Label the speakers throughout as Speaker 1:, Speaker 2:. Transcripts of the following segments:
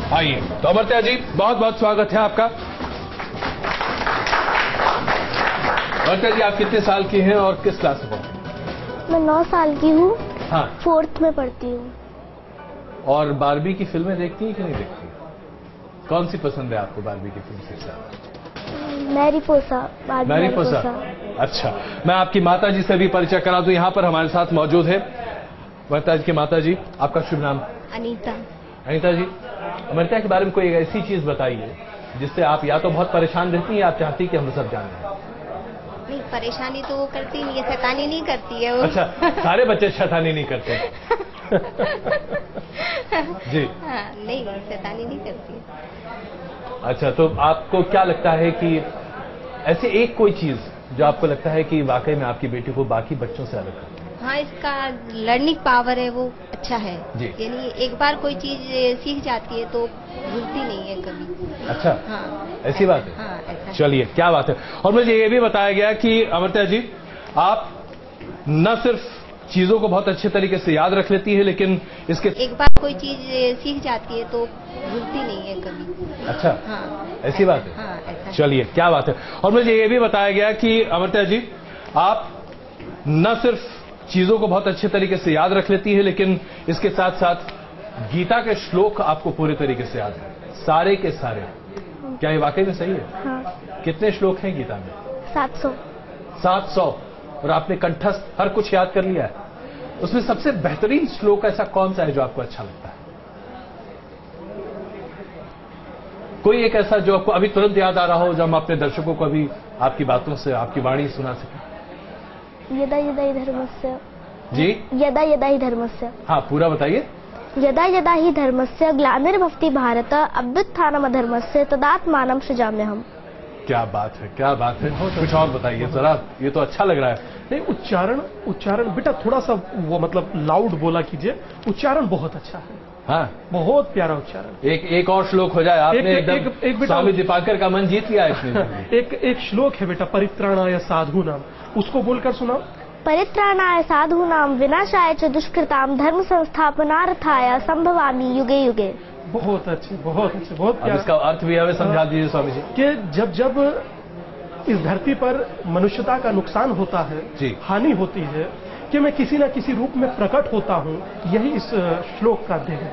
Speaker 1: आइए। तो अमर्त्या जी, बहुत बहुत स्वागत है आपका। अमर्त्या जी, आप कितने साल की हैं और किस क्लास में पढ़ती हैं?
Speaker 2: मैं 9 साल की हूँ।
Speaker 1: हाँ।
Speaker 2: 4th में पढ़ती हूँ।
Speaker 1: और बारबी की फिल्में देखती हैं कि नहीं देखती? कौन सी पसंद है आपको बारबी की फिल्म से ज्यादा?
Speaker 2: मैरीपोसा।
Speaker 1: मैरीपोसा। अच्छा, मैं आपकी माता जी से भी परिचय करा दूं। यहाँ पर हमारे साथ मौजूद है अमर्त्या जी की माता जी। आपका शुभ नाम?
Speaker 2: अनीता।
Speaker 1: अनीता जी, अमर्त्या के बारे में कोई ऐसी चीज बताइए जिससे आप या तो बहुत परेशान रहती हैं या आप चाहती कि हम सब जानें।
Speaker 3: नहीं, परेशानी तो वो करती नहीं है, शैतानी नहीं करती है वो।
Speaker 1: अच्छा, सारे बच्चे शैतानी नहीं करते जी।
Speaker 3: हाँ, नहीं शैतानी नहीं करती है।
Speaker 1: अच्छा, तो आपको क्या लगता है कि ऐसी एक कोई चीज जो आपको लगता है कि वाकई में आपकी बेटी को बाकी बच्चों से अलग करती है?
Speaker 3: हाँ, इसका लर्निंग पावर है वो अच्छा है
Speaker 1: जी।
Speaker 3: यानी एक बार कोई चीज सीख जाती है तो भूलती नहीं है कभी।
Speaker 1: अच्छा।
Speaker 3: हाँ,
Speaker 1: ऐसी बात है।
Speaker 3: हाँ, ऐसा।
Speaker 1: चलिए, क्या बात है। और मुझे ये भी बताया गया कि अमर्त्या जी, आप न सिर्फ चीजों को बहुत अच्छे तरीके से याद रख लेती है, लेकिन इसके
Speaker 3: एक बार कोई चीज सीख जाती है तो भूलती नहीं है कभी।
Speaker 1: अच्छा।
Speaker 3: हाँ,
Speaker 1: ऐसी बात है।
Speaker 3: हाँ, ऐसा।
Speaker 1: चलिए, क्या बात है। और मुझे ये भी बताया गया कि अमर्त्या जी, आप न सिर्फ चीजों को बहुत अच्छे तरीके से याद रख लेती है, लेकिन इसके साथ साथ गीता के श्लोक आपको पूरे तरीके से याद है, सारे के सारे। क्या ये वाकई में सही है?
Speaker 2: हाँ।
Speaker 1: कितने श्लोक हैं गीता में?
Speaker 2: 700।
Speaker 1: 700। और आपने कंठस्थ हर कुछ याद कर लिया है। उसमें सबसे बेहतरीन श्लोक ऐसा कौन सा है जो आपको अच्छा लगता है? कोई एक ऐसा जो आपको अभी तुरंत याद आ रहा हो, जो हम अपने दर्शकों को अभी आपकी बातों से, आपकी वाणी सुना सके।
Speaker 2: यदा यदा ही धर्मस्य।
Speaker 1: जी।
Speaker 2: यदा यदा ही धर्मस्य।
Speaker 1: हाँ, पूरा बताइए।
Speaker 2: यदा यदा ही धर्मस्य ग्लानिर्भवति भारत अभ्युत्थानम् अधर्मस्य तदात्मानं सृजाम्यहम्।
Speaker 1: क्या बात है, क्या बात है। कुछ और बताइए जरा, ये तो अच्छा लग रहा है।
Speaker 4: नहीं, उच्चारण बेटा थोड़ा सा वो मतलब लाउड बोला कीजिए। उच्चारण बहुत अच्छा है।
Speaker 1: हाँ,
Speaker 4: बहुत प्यारा उच्चारण।
Speaker 1: एक और श्लोक हो जाए। आपने एकदम स्वामी दीपांकर का मन जीत लिया इसमें।
Speaker 4: एक श्लोक है बेटा, परित्राणाय साधूनाम, उसको बोलकर सुनाओ।
Speaker 2: परित्राणाय साधूनां विनाशाय च दुष्कृतां धर्म संस्थापनार्थाय संभवामि युगे युगे।
Speaker 4: बहुत अच्छे, बहुत अच्छे, बहुत
Speaker 1: अब
Speaker 4: प्यारा।
Speaker 1: इसका अर्थ भी हमें समझा दीजिए स्वामी जी।
Speaker 4: कि जब इस धरती पर मनुष्यता का नुकसान होता है
Speaker 1: जी,
Speaker 4: हानि होती है, कि मैं किसी न किसी रूप में प्रकट होता हूँ, यही इस श्लोक का ध्येय है।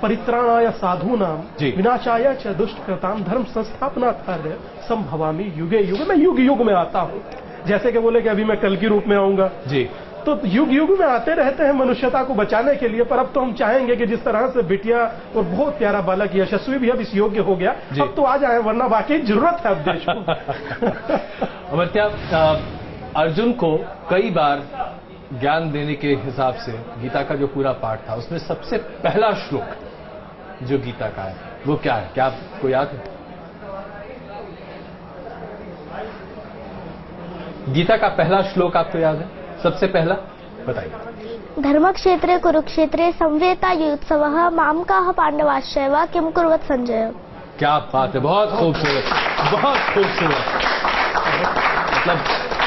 Speaker 4: परित्राणाय साधूनाम विनाशाय च दुष्कृताम धर्म संस्थापनार्थाय संभवामि युगे युगे। मैं युग युग में आता हूँ। जैसे कि बोले कि अभी मैं कल की रूप में आऊंगा
Speaker 1: जी,
Speaker 4: तो युग युग में आते रहते हैं मनुष्यता को बचाने के लिए। पर अब तो हम चाहेंगे कि जिस तरह से बिटिया और बहुत प्यारा बालक यशस्वी भी अब इस योग्य हो गया, अब तो आ जाए, वरना वाकई जरूरत है अब देश को।
Speaker 1: अमर्त्या, अर्जुन को कई बार ज्ञान देने के हिसाब से गीता का जो पूरा पाठ था, उसमें सबसे पहला श्लोक जो गीता का है वो क्या है? क्या आपको याद है? गीता का पहला श्लोक आपको याद है? सबसे पहला बताइए।
Speaker 2: धर्मक्षेत्रे कुरुक्षेत्रे संवेता युत्सवः मामकाः पांडवाश्चैव किं कुर्वत् संजय।
Speaker 1: क्या बात है, बहुत खूबसूरत, बहुत खूबसूरत। मतलब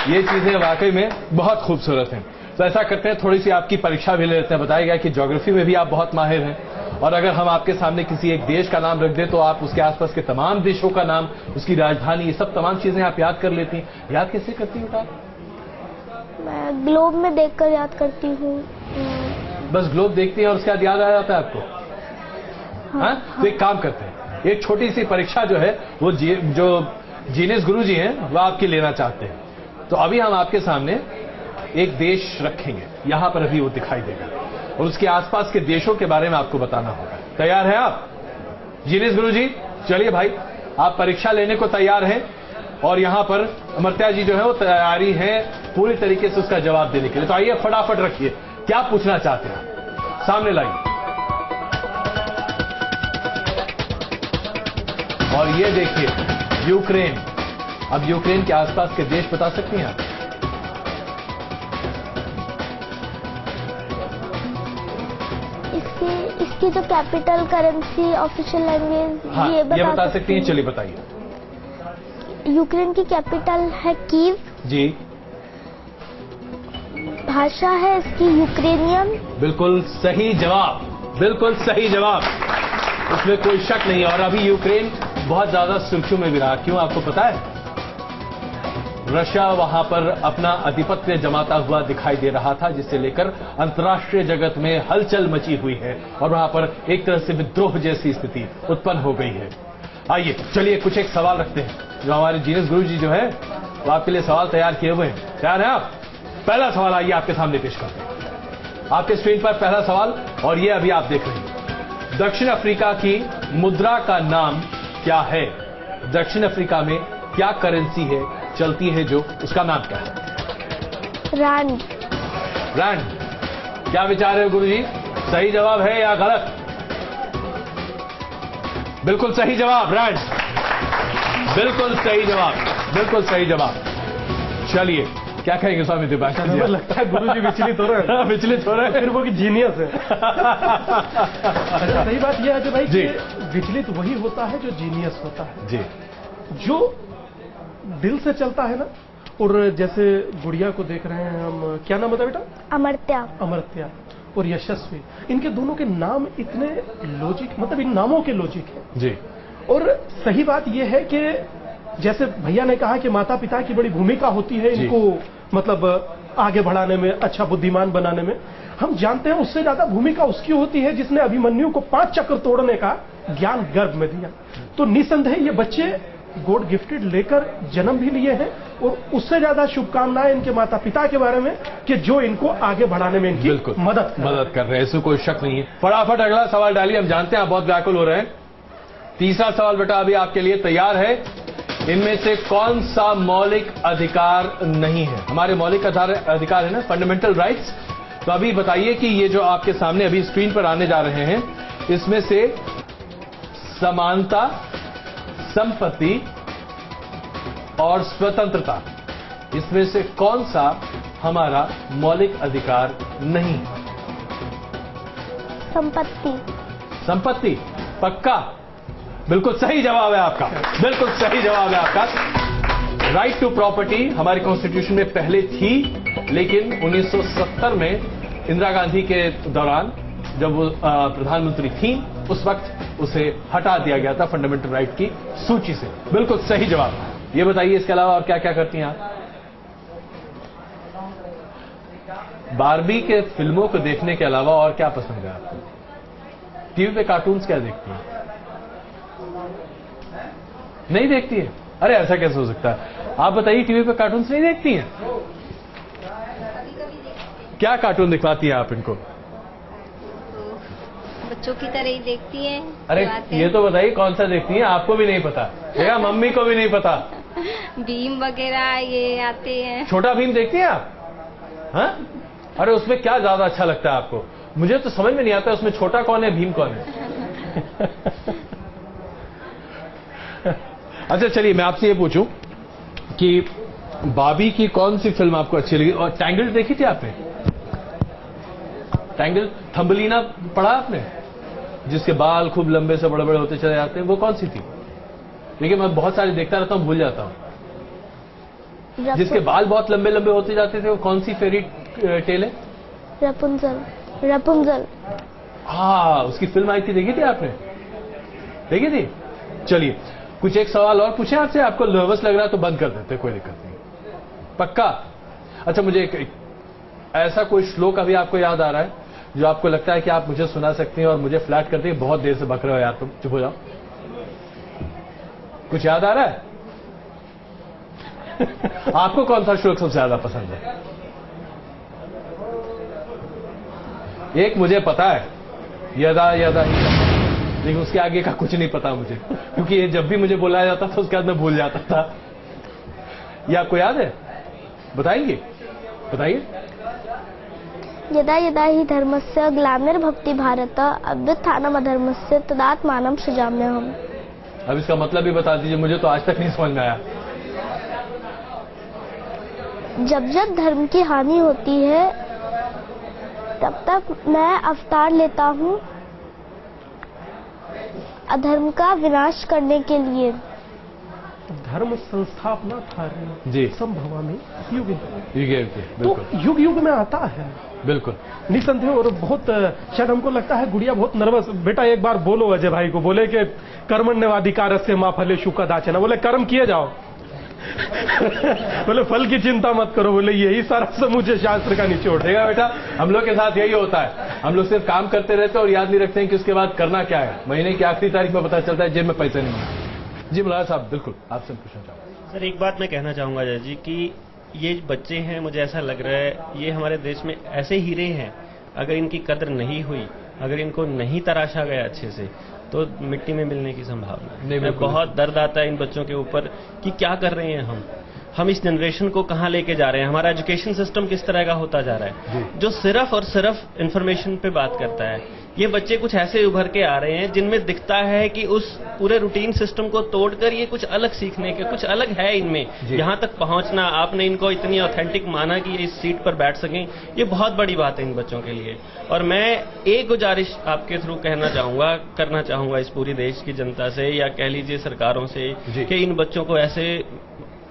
Speaker 1: ये चीजें वाकई में बहुत खूबसूरत हैं। तो ऐसा करते हैं, थोड़ी सी आपकी परीक्षा भी ले लेते हैं। बताया गया कि ज्योग्राफी में भी आप बहुत माहिर हैं, और अगर हम आपके सामने किसी एक देश का नाम रख दें तो आप उसके आसपास के तमाम देशों का नाम, उसकी राजधानी, ये सब तमाम चीजें आप याद कर लेती हैं। याद कैसे करती हैं?
Speaker 2: मैं ग्लोब में देखकर याद करती हूँ।
Speaker 1: बस ग्लोब देखती हैं और उसके बाद याद आ जाता है आपको? हाँ? तो एक काम करते हैं, एक छोटी सी परीक्षा जो है वो जो जीनियस गुरु जी हैं वो आपकी लेना चाहते हैं। तो अभी हम आपके सामने एक देश रखेंगे, यहां पर अभी वो दिखाई देगा, और उसके आसपास के देशों के बारे में आपको बताना होगा। तैयार हैं आप जीनियस गुरु जी? चलिए भाई, आप परीक्षा लेने को तैयार हैं, और यहां पर अमर्त्या जी जो है वो तैयारी है पूरी तरीके से उसका जवाब देने के लिए। तो आइए फटाफट रखिए, क्या पूछना चाहते हैं सामने लाइए। और ये देखिए यूक्रेन। अब यूक्रेन के आसपास के देश बता सकती हैं आप?
Speaker 2: इसकी जो कैपिटल, करेंसी, ऑफिशियल लैंग्वेज,
Speaker 1: हाँ,
Speaker 2: ये
Speaker 1: बता सकती हैं। चलिए बताइए।
Speaker 2: यूक्रेन की कैपिटल है कीव
Speaker 1: जी।
Speaker 2: भाषा है इसकी यूक्रेनियन।
Speaker 1: बिल्कुल सही जवाब, बिल्कुल सही जवाब। उसमें कोई शक नहीं है। और अभी यूक्रेन बहुत ज्यादा सुर्खियों में भी रहा। क्यों, आपको पता है? रशिया वहां पर अपना आधिपत्य जमाता हुआ दिखाई दे रहा था, जिसे लेकर अंतर्राष्ट्रीय जगत में हलचल मची हुई है और वहां पर एक तरह से विद्रोह जैसी स्थिति उत्पन्न हो गई है। आइए चलिए कुछ एक सवाल रखते हैं, जो हमारे जीनेस गुरु जी जो है वो आपके लिए सवाल तैयार किए हुए हैं। तैयार हैं आप? पहला सवाल आइए आपके सामने पेश करते हैं। आपके स्क्रीन पर पहला सवाल, और ये अभी आप देख रहे हैं। दक्षिण अफ्रीका की मुद्रा का नाम क्या है? दक्षिण अफ्रीका में क्या करेंसी है चलती है, जो उसका नाम क्या है?
Speaker 2: रैंड।
Speaker 1: रैंड। क्या विचार है गुरु जी, सही जवाब है या गलत? बिल्कुल सही जवाब, रैंड। बिल्कुल सही जवाब, बिल्कुल सही जवाब। चलिए क्या कहेंगे स्वामी दिपाकर जी?
Speaker 4: लगता है गुरु जी विचलित हो रहे हैं।
Speaker 1: विचलित हो रहे हैं,
Speaker 4: फिर वो की जीनियस है। अच्छा, सही बात यह है कि भाई
Speaker 1: जी।
Speaker 4: कि विचलित वही होता है जो जीनियस होता है,
Speaker 1: जी।
Speaker 4: जो दिल से चलता है ना। और जैसे गुड़िया को देख रहे हैं हम, क्या नाम होता है बेटा?
Speaker 2: अमर्त्या।
Speaker 4: अमर्त्या और यशस्वी, इनके दोनों के नाम इतने लॉजिक, मतलब इन नामों के लॉजिक है
Speaker 1: जी।
Speaker 4: और सही बात यह है कि जैसे भैया ने कहा कि माता पिता की बड़ी भूमिका होती है इनको मतलब आगे बढ़ाने में, अच्छा बुद्धिमान बनाने में। हम जानते हैं उससे ज्यादा भूमिका उसकी होती है जिसने अभिमन्यु को 5 चक्र तोड़ने का ज्ञान गर्भ में दिया। तो निसंदेह ये बच्चे गॉड गिफ्टेड लेकर जन्म भी लिए हैं और उससे ज्यादा शुभकामनाएं इनके माता पिता के बारे में कि जो इनको आगे बढ़ाने में इनकी मदद
Speaker 1: कर रहे हैं। इसमें कोई शक नहीं है। फटाफट अगला सवाल डालिए, हम जानते हैं आप बहुत व्याकुल हो रहे हैं। तीसरा सवाल बेटा अभी आपके लिए तैयार है। इनमें से कौन सा मौलिक अधिकार नहीं है? हमारे मौलिक अधिकार है ना, फंडामेंटल राइट्स। तो अभी बताइए कि ये जो आपके सामने अभी स्क्रीन पर आने जा रहे हैं, इसमें से समानता, संपत्ति और स्वतंत्रता, इसमें से कौन सा हमारा मौलिक अधिकार नहीं है?
Speaker 2: संपत्ति।
Speaker 1: संपत्ति, पक्का? बिल्कुल सही जवाब है आपका, बिल्कुल सही जवाब है आपका। राइट टू प्रॉपर्टी हमारे कॉन्स्टिट्यूशन में पहले थी, लेकिन 1970 में इंदिरा गांधी के दौरान जब वो प्रधानमंत्री थी, उस वक्त उसे हटा दिया गया था फंडामेंटल राइट की सूची से। बिल्कुल सही जवाब। ये बताइए इसके अलावा और क्या क्या करती हैं आप? बारबी के फिल्मों को देखने के अलावा और क्या पसंद है आपको? टीवी पे कार्टून्स क्या देखती हैं? नहीं देखती है? अरे ऐसा कैसे हो सकता है? आप बताइए, टीवी पे कार्टून्स नहीं देखती हैं? क्या कार्टून दिखवाती है आप इनको?
Speaker 3: बच्चों की तरह ही देखती हैं।
Speaker 1: अरे ये तो बताइए कौन सा देखती हैं? आपको भी नहीं पता? देखा, मम्मी को भी नहीं पता।
Speaker 3: भीम वगैरह ये आते हैं।
Speaker 1: छोटा भीम देखती हैं आप? हाँ? अरे उसमें क्या ज्यादा अच्छा लगता है आपको? मुझे तो समझ में नहीं आता उसमें छोटा कौन है, भीम कौन है। अच्छा चलिए मैं आपसे ये पूछूं कि बाबी की कौन सी फिल्म आपको अच्छी लगी? और टैंगल देखी थी आपने? टैंगल, थंबलीना पढ़ा आपने? जिसके बाल खूब लंबे से बड़े बड़े होते चले जाते हैं, वो कौन सी थी? देखिए मैं बहुत सारी देखता रहता हूं, भूल जाता हूं। जिसके बाल बहुत लंबे लंबे होते जाते थे, वो कौन सी फेरी टेल है?
Speaker 2: रपुंजल। रपुंजल।
Speaker 1: हाँ, उसकी फिल्म आई थी, देखी थी आपने? देखी थी? चलिए कुछ एक सवाल और पूछे आपसे। आपको नर्वस लग रहा है तो बंद कर देते, कोई दिक्कत नहीं। पक्का? अच्छा मुझे एक ऐसा कोई श्लोक अभी आपको याद आ रहा है जो आपको लगता है कि आप मुझे सुना सकते हैं और मुझे फ्लैट करते हैं? बहुत देर से बक रहे हो यार, तुम चुप हो जाओ। कुछ याद आ रहा है? आपको कौन सा श्लोक सबसे ज्यादा पसंद है? एक मुझे पता है, यदा यदा ही, लेकिन उसके आगे का कुछ नहीं पता मुझे, क्योंकि ये जब भी मुझे बुलाया जाता था उसके बाद मैं भूल जाता था। ये आपको याद है? बताएंगे? बताइए।
Speaker 2: यदा यदा ही धर्मस्य ग्लानिर्भवति भारत अभ्युत्थानम् अधर्मस्य तदात्मानं सृजाम्यहम्।
Speaker 1: अब इसका मतलब भी बता दीजिए, मुझे तो आज तक नहीं समझ में आया।
Speaker 2: जब जब धर्म की हानि होती है तब तक मैं अवतार लेता हूँ अधर्म का विनाश करने के लिए।
Speaker 4: धर्म संस्थापना
Speaker 1: जी।
Speaker 4: संभवामि युगे
Speaker 1: युगे
Speaker 4: तो युग युग में आता है
Speaker 1: बिल्कुल
Speaker 4: निसंदेह। और बहुत शायद हमको लगता है गुड़िया बहुत नर्वस, बेटा एक बार बोलो अजय भाई को, बोले कि कर्मण्यवाधिकारस्य मा फलेषु कदाचन, बोले कर्म किए जाओ बोले फल की चिंता मत करो, बोले यही सारा समूचे शास्त्र का निचोड़।
Speaker 1: देखा बेटा, हम लोग के साथ यही होता है, हम लोग सिर्फ काम करते रहते हैं और याद नहीं रखते हैं कि उसके बाद करना क्या है। महीने की आखिरी तारीख में पता चलता है जेब में पैसे नहीं है। जी मुलायम साहब, बिल्कुल आपसे पूछना चाहूंगा।
Speaker 5: सर एक बात मैं कहना चाहूंगा अजय जी कि ये बच्चे हैं, मुझे ऐसा लग रहा है ये हमारे देश में ऐसे हीरे हैं, अगर इनकी कदर नहीं हुई, अगर इनको नहीं तराशा गया अच्छे से, तो मिट्टी में मिलने की संभावना है। बहुत दर्द आता है इन बच्चों के ऊपर कि क्या कर रहे हैं हम इस जनरेशन को कहाँ लेके जा रहे हैं, हमारा एजुकेशन सिस्टम किस तरह का होता जा रहा है जो सिर्फ और सिर्फ इंफॉर्मेशन पे बात करता है। ये बच्चे कुछ ऐसे उभर के आ रहे हैं जिनमें दिखता है कि उस पूरे रूटीन सिस्टम को तोड़कर ये कुछ अलग सीखने के, कुछ अलग है इनमें। यहाँ तक पहुँचना, आपने इनको इतनी ऑथेंटिक माना कि ये इस सीट पर बैठ सकें, ये बहुत बड़ी बात है इन बच्चों के लिए। और मैं एक गुजारिश आपके थ्रू करना चाहूंगा इस पूरी देश की जनता से, या कह लीजिए सरकारों से, कि इन बच्चों को ऐसे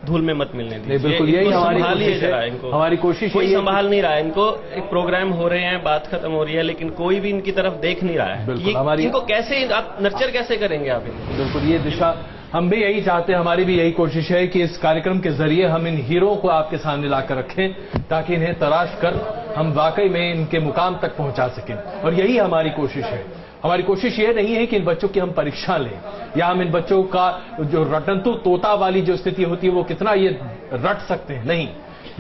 Speaker 5: धूल में मत मिलने दीजिए।
Speaker 1: बिल्कुल यही हमारी कोशिश है।
Speaker 5: इनको
Speaker 1: हमारी कोशिश
Speaker 5: कोई संभाल नहीं रहा है इनको। एक प्रोग्राम हो रहे हैं, बात खत्म हो रही है, लेकिन कोई भी इनकी तरफ देख नहीं रहा है। इनको कैसे आप नर्चर कैसे करेंगे आप इनको?
Speaker 1: बिल्कुल ये दिशा हम भी यही चाहते हैं, हमारी भी यही कोशिश है कि इस कार्यक्रम के जरिए हम इन हीरो को आपके सामने लाकर रखें, ताकि इन्हें तराश कर हम वाकई में इनके मुकाम तक पहुंचा सकें। और यही हमारी कोशिश है। हमारी कोशिश ये नहीं है कि इन बच्चों की हम परीक्षा लें, या हम इन बच्चों का जो रटंतु तोता वाली जो स्थिति होती है वो कितना ये रट सकते हैं। नहीं,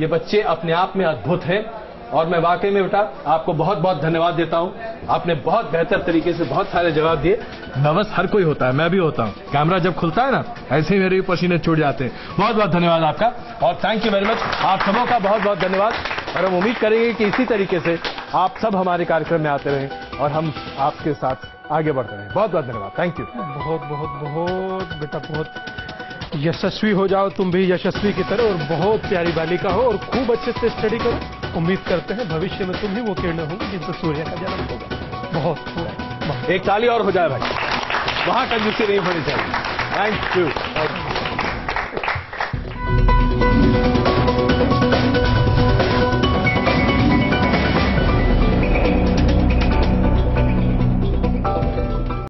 Speaker 1: ये बच्चे अपने आप में अद्भुत हैं। और मैं वाकई में बेटा आपको बहुत बहुत धन्यवाद देता हूं। आपने बहुत बेहतर तरीके से बहुत सारे जवाब दिए। नर्वस हर कोई होता है, मैं भी होता हूं। कैमरा जब खुलता है ना, ऐसे ही मेरे भी पसीने छूट जाते हैं। बहुत बहुत धन्यवाद आपका, और थैंक यू वेरी मच। आप सबों का बहुत बहुत धन्यवाद। और हम उम्मीद करेंगे कि इसी तरीके से आप सब हमारे कार्यक्रम में आते रहें और हम आपके साथ आगे बढ़ते रहें। बहुत बहुत धन्यवाद, थैंक यू।
Speaker 4: बहुत बहुत बहुत बेटा, बहुत यशस्वी हो जाओ तुम भी यशस्वी की तरह, और बहुत प्यारी बालिका हो और खूब अच्छे से स्टडी करो। उम्मीद करते हैं भविष्य में तुम ही वो किरणें होंगी जिनसे सूर्य का जन्म होगा। बहुत
Speaker 1: एक ताली और हो जाए भाई, वहां कंजूसी नहीं होनी चाहिए। Thank you.